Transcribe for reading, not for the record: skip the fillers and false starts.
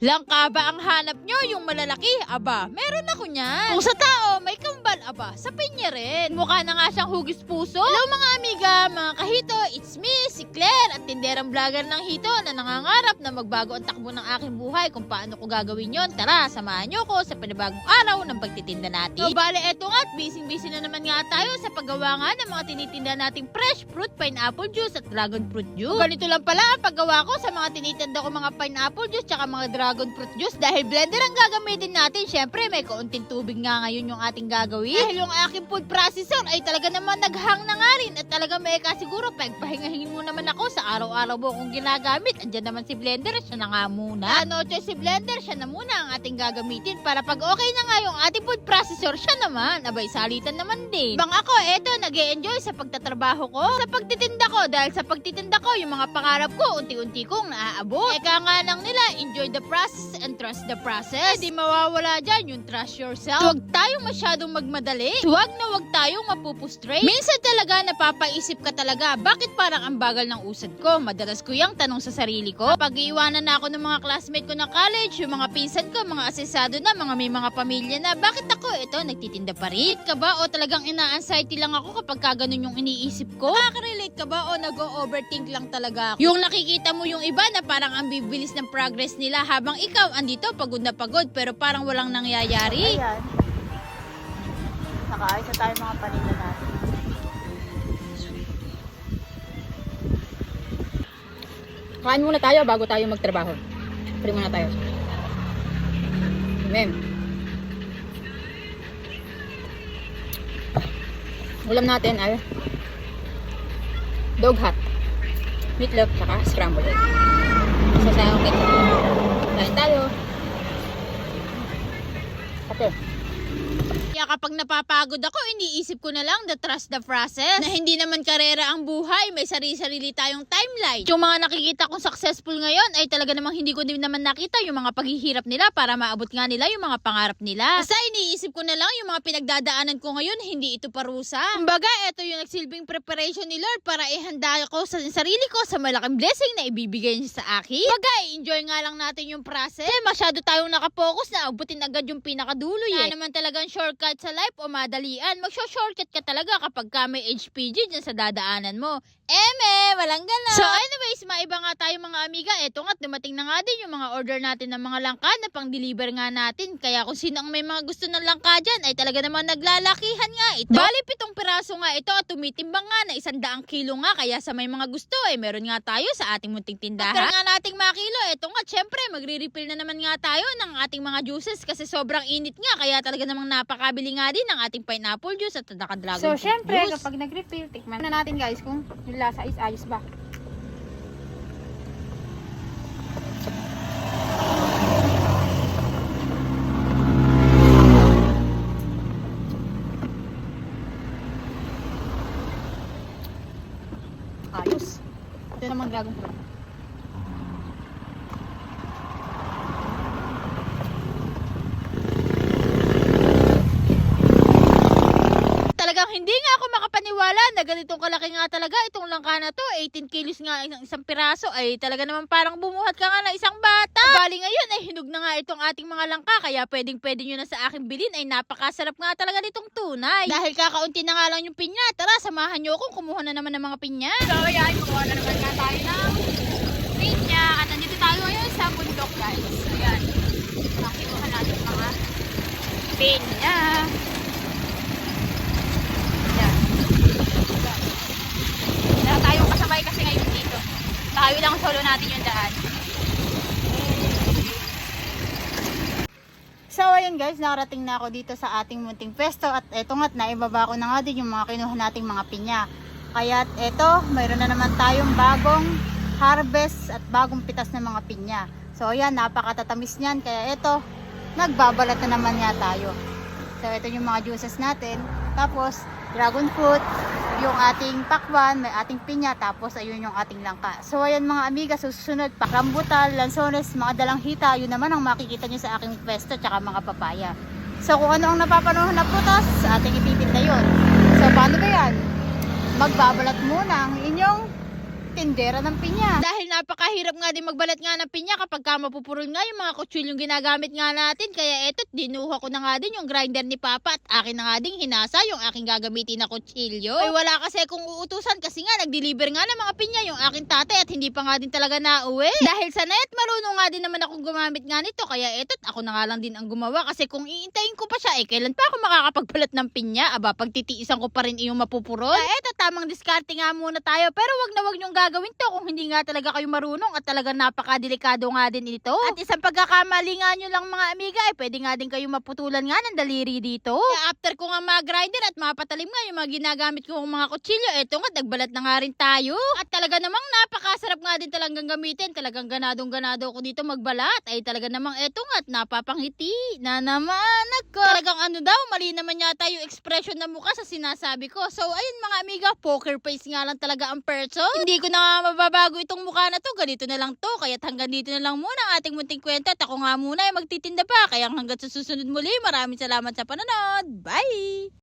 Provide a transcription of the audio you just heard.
Langka ba ang hanap nyo? Yung malalaki? Aba, meron ako niyan. Kung sa tao, may kambal, aba, sa pinya rin. Mukha na nga siyang hugis puso. Hello mga amiga, mga kahito, it's me, si Claire, at tinderang vlogger ng hito na nangangarap na magbago ang takbo ng aking buhay. Kung paano ko gagawin yon, tara, samahan nyo ko sa panibagong araw ng pagtitinda natin. So, bale, eto nga, busy na naman nga tayo sa paggawa nga ng mga tinitinda nating fresh fruit, pineapple juice, at dragon fruit juice. Ganito lang pala ang paggawa ko sa mga tinitinda ko mga pineapple juice, tsaka mga dragon fruit juice. Dahil blender ang gagamitin natin, syempre may kaunting tubig nga ngayon yung ating gagawin. Dahil yung aking food processor ay talaga naman naghang na nga rin, at talaga may siguro pagpahingahingin mo naman ako sa araw-araw mo kung ginagamit. Andyan naman si blender, siya na nga muna. Ano, si blender, siya na muna ang ating gagamitin para pag okay na nga yung ating food processor, siya naman, abay salitan naman din. Bang ako, eto, nag-e-enjoy sa pagtatrabaho ko, sa pagtitinda ko, dahil sa pagtitinda ko, yung mga pangarap ko, unti-unti kong naaabot. Eka nga lang nila, enjoy the process and trust the process. Hindi mawawala dyan yung trust yourself. Huwag tayong masyadong magmadali. Huwag na huwag tayong mapupustrate. Minsan talaga napapaisip ka talaga, bakit parang ang bagal ng usad ko? Madalas ko yung tanong sa sarili ko. Pag iiwanan na ako ng mga classmate ko na college, yung mga pinsan ko, mga asesado na, mga may mga pamilya na, bakit ako ito nagtitinda pa rin? Ka ba o talagang ina-anxiety lang ako kapag ganun yung iniisip ko? Nakaka-relate ka ba o nag-overthink lang talaga ako? Yung nakikita mo yung iba na parang ang bibilis ng progress nila habang ikaw andito pagod na pagod pero parang walang nangyayari. Ayan. Nakaayos na tayo mga paninda natin. Kain muna tayo bago tayo magtrabaho. Pray muna tayo. Amen. Ulam natin ay dog hot, meatloaf, saka scrambled egg. Sasayang ketchup. Kain tayo. Okay. Kaya kapag napapagod ako, iniisip ko na lang the trust the process. Na hindi naman karera ang buhay, may sarili-sarili tayong timeline. Yung mga nakikita kong successful ngayon ay talaga namang hindi ko din naman nakita yung mga paghihirap nila para maabot nga nila yung mga pangarap nila. Basta iniisip ko na lang yung mga pinagdadaanan ko ngayon, hindi ito parusa. Kumbaga, ito yung nagsilbing preparation ni Lord para ihanda ko sa sarili ko sa malaking blessing na ibibigay niya sa akin. Kumbaga, enjoy nga lang natin yung process. Kasi masyado tayong nakapokus na abutin agad yung pinakadulo eh. Kaya naman talagang shortcut sa life o madalian. Magsho-shortcut ka talaga kapag ka may HPG dyan sa dadaanan mo. Walang gana. So anyways, maiba nga tayo mga amiga. Eto nga, dumating na nga din yung mga order natin ng mga langka na pang-deliver nga natin. Kaya kung sino ang may mga gusto ng langka dyan, ay talaga naman naglalakihan nga ito. Bali, 7 piraso nga ito at tumitimbang nga na 100 kilo nga. Kaya sa may mga gusto, meron nga tayo sa ating munting tindahan. After nga nating makilo, eto nga, syempre, magre-refill na naman nga tayo ng ating mga juices kasi sobrang init nga. Kaya talaga namang napakabili nga din ng ating pineapple juice at dragon So, fruit syempre, juice. kapag nag-refill, tikman na natin guys kung yung lasa is ayos ba. Ayos. Ito naman dragon fruit. Talagang hindi nga ako makapaniwala na ganitong kalaki nga talaga itong langka na to. 18 kilos nga ang isang piraso, ay talaga naman parang bumuhat ka nga ng isang bata. Bali ngayon ay hinog na nga itong ating mga langka, kaya pwede nyo na sa aking bilhin. Ay napakasarap nga talaga nitong tunay. Dahil kakaunti na nga lang yung pinya, tara samahan nyo akong kumuha na naman ng mga pinya. So, ayan, kumuha na naman nga tayo ng pinya. At nandito tayo ngayon sa bundok, guys. Ayan. Nakinuha natin mga pinya. Ayan. Wala tayong kasabay kasi ngayon dito. Tayo lang solo natin yung daan. So ayun guys, nakarating na ako dito sa ating munting pwesto at eto nga't naibaba ko na nga din yung mga kinuha nating mga pinya. Kaya eto, mayroon na naman tayong bagong harvest at bagong pitas ng mga pinya. So ayan, napakatatamis niyan. Kaya eto, nagbabalat na naman nga tayo. So ito yung mga juices natin. Tapos dragon fruit, yung ating pakwan, may ating pinya, tapos ayun yung ating langka. So ayan mga amiga, susunod pa rambutan, lansones, mga dalanghita, yun naman ang makikita nyo sa aking pwesto, tsaka mga papaya. So kung ano ang napapanood na prutas, sa ating ipipinda yun. So paano ba yan? Magbabalat muna ang inyong tindera ng pinya. Dahil napakahirap nga din magbalat nga ng pinya kapag ka mapupurol nga yung mga kutsilyong ginagamit nga natin. Kaya eto, dinuha ko na nga din yung grinder ni Papa at akin na nga ding hinasa yung aking gagamitin na kutsilyo. Ay wala kasi kung uutusan kasi nga nag-deliver nga ng mga pinya yung aking tatay at hindi pa nga din talaga nauwi. Dahil sanay at marunong nga din naman akong gumamit nga nito. Kaya eto, ako na nga lang din ang gumawa kasi kung iintayin ko pa siya, kailan pa ako makakapagbalat ng pinya? Aba, pagtitiisan ko pa rin yung mapupurol. Eto, tamang diskarte nga muna tayo. Pero wag na wag niyong gagawin to kung hindi nga talaga kayo marunong at talagang napakadelikado nga din ito. At isang pagkakamali nga nyo lang mga amiga, pwede nga din kayo maputulan nga ng daliri dito. Kaya after ko nga mag-grinder at mapatalim nga yung mga ginagamit kong mga kutsilyo, eto nga, nagbalat na nga rin tayo. At talaga namang napakasarap nga din talagang gamitin. Talagang ganadong-ganado ako dito magbalat. Ay talaga namang eto nga, at napapanghiti na naman ako. Talagang ano daw, mali naman yata yung expression na mukha sa sinasabi ko. So ayun mga amiga, poker face nga lang talaga ang person. Hindi ko na nga mababago itong mukha na to. Ganito na lang to. Kaya hanggang dito na lang muna ang ating munting kwento. At ako nga muna ay magtitinda pa. Kaya hanggang sa susunod muli, maraming salamat sa panonood. Bye!